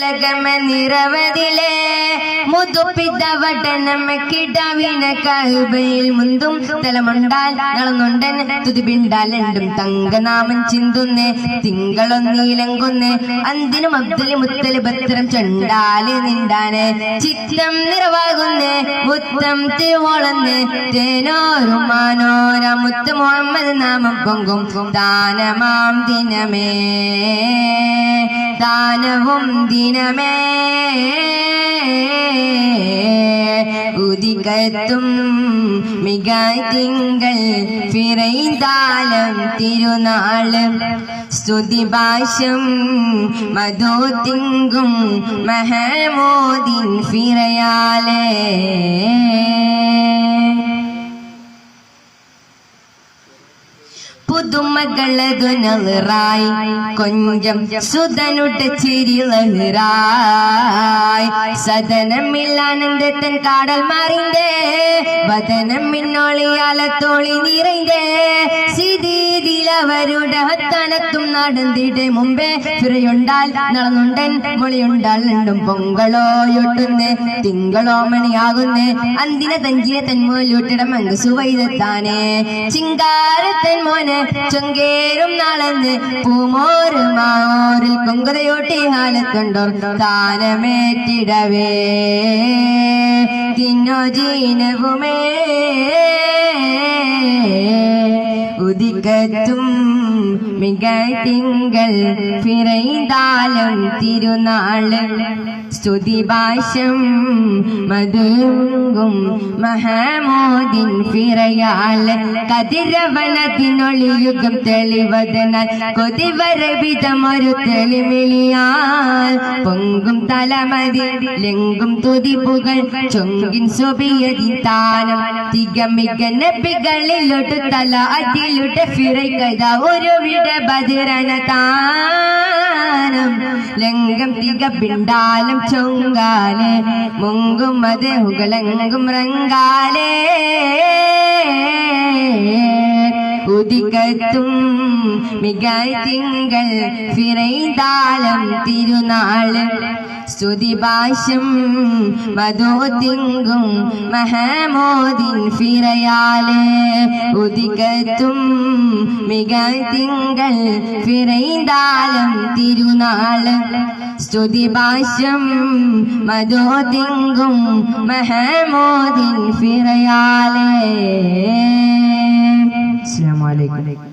നിരവധിലെ മുതുപ്പിതവടനമക്കിടവിന കൽബയിൽ മുന്തും തലമുണ്ടാൽ നളന്നുണ്ടൻ തുതിപിണ്ടാലണ്ടും തങ്കനാമൻ ചിന്തുന്നേ തിങ്കളൊന്നീലങ്കുന്നേ അന്തിനും അബ്ദുലി മുത്തല് ഭദ്രം ചൊണ്ടാല് നിണ്ടാന് ചിത്തം നിറവാകുന്നേ മുത്തം തിരുവോളന്ന് തേനോരു മാനോര മുത്ത് മുഹമ്മദ് നാമം പൊങ്കും ദാനമാം ദിനമേ ദാനവും ദിനമേ ഉദികത്തും മികായ് തിങ്കൾ ഫിറൈന്താലം തിരുനാള് സ്തുതിഭാഷം മധു തിങ്കും മഹമൂദിൻ ഫിറയാലേ പുതുമകളതു നളറായി കൊഞ്ചം സുതനുട്ട ചിരിളറായി സദനമില്ലാനന്ദത്തൻ കാടൽ മാറിന്റെ വദനം മിന്നോളിയാലത്തോളി നിറൈന്റെ സിദീതിലവരുടെ ഹത്തനത്തും നടന്നിടെ മുമ്പേ ഫിറയുണ്ടാൽ നളന്നുണ്ടൻ മൊളിയുണ്ടാൽ രണ്ടും പൊങ്കളോയൊട്ടുന്നേ തിങ്കളോ മണിയാകുന്നേ അന്തിന തഞ്ചിന തന്മൂലൂട്ടിടം അങ്ങ് സുവൈതത്താനേ ചിങ്കാരത്തൻ മോനെ ചൊങ്കേരും നാളന്ന് പൂമോര് മാറിൽ കൊങ്കതയോട്ടി ഹാലത്തുണ്ടോ താനമേറ്റിടവേ തിന്നോ ജീനവുമേ ഉദികത്തും മികായ് തിങ്കൾ ഫിറൈന്താലം തിരുനാള് സ്തുതിഭാഷം മധുങ്കും മഹമൂദിൻ ഫിറയാല് കതിരവനത്തിനൊളിയുഗം തെളിവതനാൽ കൊതിവരവിധമൊരു തെളിമിളിയാൽ പൊങ്കും തലമതി ലെങ്കും തുതിപ്പുകൾ ചൊങ്കിൻ സ്വബിയതി താനം തികമിക നബികളിലൊട്ട് തല അതിലുടെ ഫിറൈക്കഥ ഒരു വിട ബദിരണ താനം ലംഘം തിക പിണ്ടാലും ചൊങ്കാലേ മുങ്കും മതഹുകളെങ്കും റങ്കാലേ ഉദികത്തും മികായ് തിങ്കൾ ഫിറൈന്താലം തിരുനാള് സ്തുതിഭാഷം മധു തിങ്കും മഹമൂദിൻ ഫിറയാലേ ഉദികത്തും മികായ് തിങ്കൾ ഫിറൈന്താലം തിരുനാള് സ്തുതിഭാഷം മധു തിങ്കും മഹമൂദിൻ ഫിറയാലേ. അസ്സലാമു അലൈക്കും.